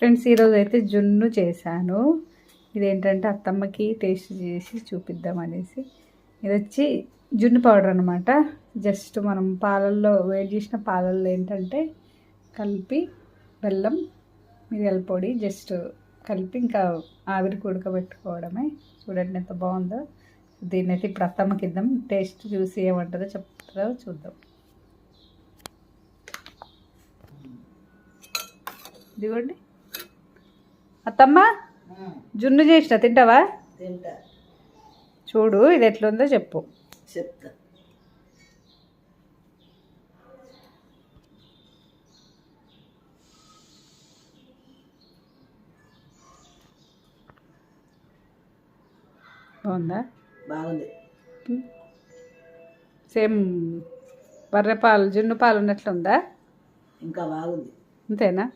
Friends, ఈరోజు అయితే జున్ను చేశాను. ఇదేంటంటే అత్తమ్మకి టేస్ట్ చేసి చూపిద్దాం అనేసి. ఇది వచ్చి జున్ను పౌడర్ అనమాట. జస్ట్ మనం పాలల్లో వేడి చేసిన పాలల్లో ఏంటంటే కలిపి బెల్లం మిరియాల పొడి జస్ట్ కలిపి ఇంకా ఆవిరికి ఉడకబెట్టుకోవడమే. చూడండి ఎంత బాగుందో. దీన్ని అయితే ఇప్పుడు అత్తమ్మకి ఇద్దాం. టేస్ట్ చూసి ఏమంటారో చెప్తారో చూద్దాం. ఇదిగోండి అత్తమ్మ, జున్ను చేసిన తింటావా? చూడు ఇది ఎట్లుందో చెప్పు. చెప్తా. బాగుందా? బాగుంది. సేమ్ బర్రె పాలు జున్ను పాలు ఉన్నట్లుందా? ఇంకా బాగుంది. అంతేనా?